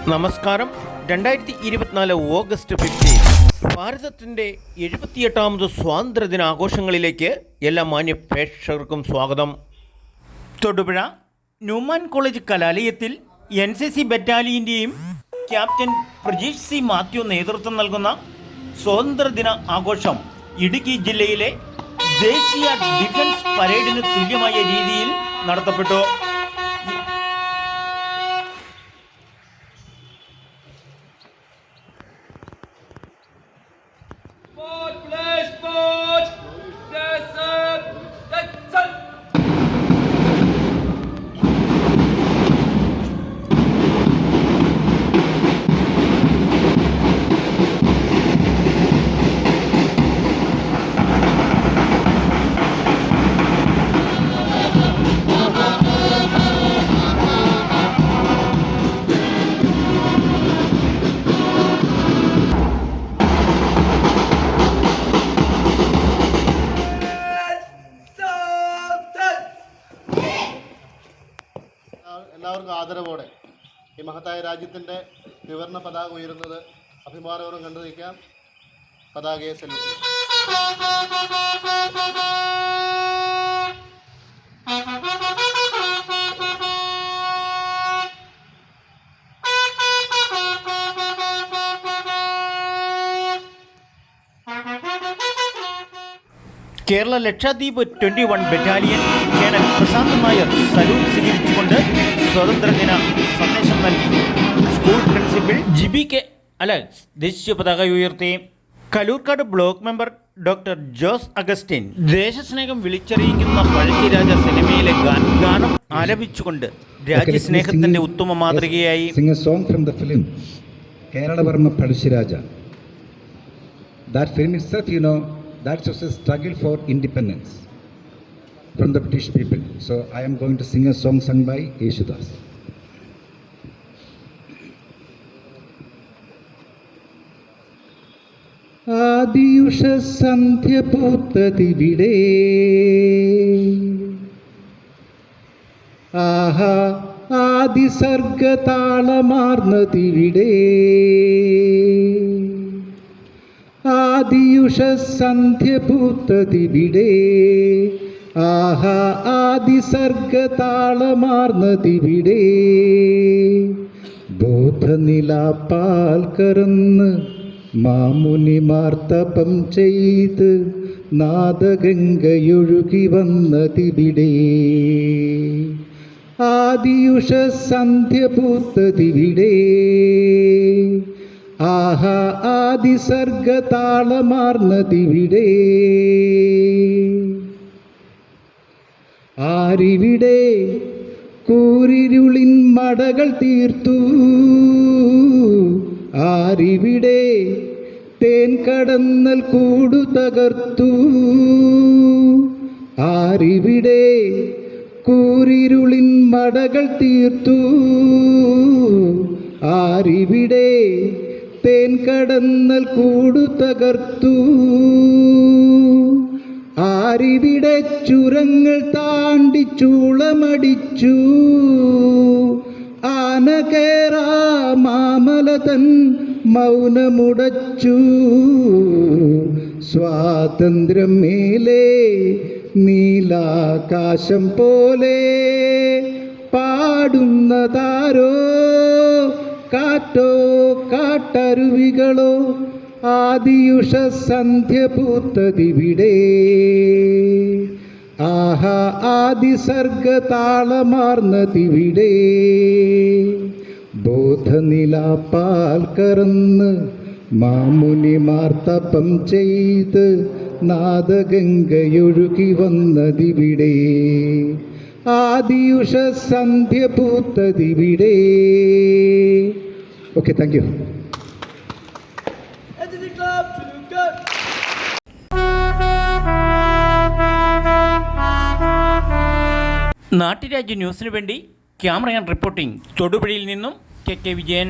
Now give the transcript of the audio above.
നമസ്കാരം. 2024 ഓഗസ്റ്റ് 15 ഭാരതത്തിൻ്റെ 78ാമത് സ്വാതന്ത്ര്യദിനാഘോഷങ്ങളിലേക്ക് എല്ലാ മാന്യ പ്രേക്ഷകർക്കും സ്വാഗതം. തൊടുപുഴ ന്യൂമാൻ കോളേജ് കലാലയത്തിൽ NCC ബറ്റാലിയൻ്റെയും ക്യാപ്റ്റൻ പ്രജീഷ് സി മാത്യു നേതൃത്വം നൽകുന്ന സ്വാതന്ത്ര്യദിന ആഘോഷം ഇടുക്കി ജില്ലയിലെ ദേശീയ ഡിഫൻസ് പരേഡിന് തുല്യമായ രീതിയിൽ നടത്തപ്പെട്ടു. എല്ലാവർക്കും ആദരവോടെ ഈ മഹത്തായ രാജ്യത്തിൻ്റെ ത്രിവർണ്ണ പതാക ഉയരുന്നത് അഭിമാനപൂർവ്വം കണ്ടു നിൽക്കാം. പതാകയെ salute. Kerala Lakshadweep 21 battalion colonel Prashanth Nair salute സ്വീകരിച്ചുകൊണ്ട് സ്വാതന്ത്ര്യദിന സന്ദേശം നൽകി. School principal Jibi K Alex ദേശീയ പതാക ഉയർത്തി. Kalloorkad block member doctor Jose Augustine ദേശസ്നേഹം വിളിച്ചറിയിക്കുന്ന പഴശ്ശിരാജ സിനിമയിലെ ഗാനം ആലപിച്ചുകൊണ്ട് രാജ്യസ്നേഹത്തിന്റെ ഉത്തമ മാതൃകയായി. Keralavarma Pazhassiraja. That film itself, that was a struggle for independence from the British people. So I am going to sing a song sung by Yeshudas. ആദിയുഷ സന്ധ്യ പൂത്തതിവിടെ, ആഹാ ആദിസർഗതാളമാർന്നതിവിടെ, ആദിയുഷ സന്ധ്യ പൂത്തതിവിടെ, ആഹാ ആദിസർഗതാളമാർന്നതിവിടെ, ബോധനിലാപ്പാൽ കറന്ന് മാമുനിമാർ തപം ചെയ്ത് നാദഗംഗയൊഴുകി വന്നതിവിടെ, ആദിയുഷ സന്ധ്യ പൂത്തതിവിടെ, ആഹാ ആദിസർഗതാളമാർന്നതിവിടെ, ആരിവിടെ കൂരിരുളിൻ മടകൾ തീർത്തു, ആരിവിടെ തേൻ കടന്നൽ കൂടു തകർത്തു, ആരിവിടെ കൂരിരുളിൻ മടകൾ തീർത്തു, ആരിവിടെ തേൻ കടന്നൽ കൂടു തകർത്തു, ആരിവിടെ ചുരങ്ങൾ താണ്ടി ചൂളമടിച്ചു, ആന കേറാ മാമല തൻ മൗനമുടച്ചു, സ്വാതന്ത്ര്യം മേലെ നീലാകാശം പോലെ പാടുന്നതാരോ, കാറ്റോ കാട്ടരുവികളോ, ആദിയുഷ സന്ധ്യ പൂത്തതിവിടെ, ആഹാ ആദിസർഗതാളമാർന്നതിവിടെ, ബോധനിലാപ്പാൽ കറന്ന് മാമുനിമാർ തപം ചെയ്ത് നാദഗംഗയൊഴുകി വന്നതിവിടെ, ആദിയുഷ സന്ധ്യ പൂത്തതിവിടെ. Okay, thank you. നാട്ടുരാജ്യ ന്യൂസിനു വേണ്ടി ക്യാമറ ആൻഡ് റിപ്പോർട്ടിംഗ് തൊടുപുഴയിൽ നിന്നും KK വിജയൻ.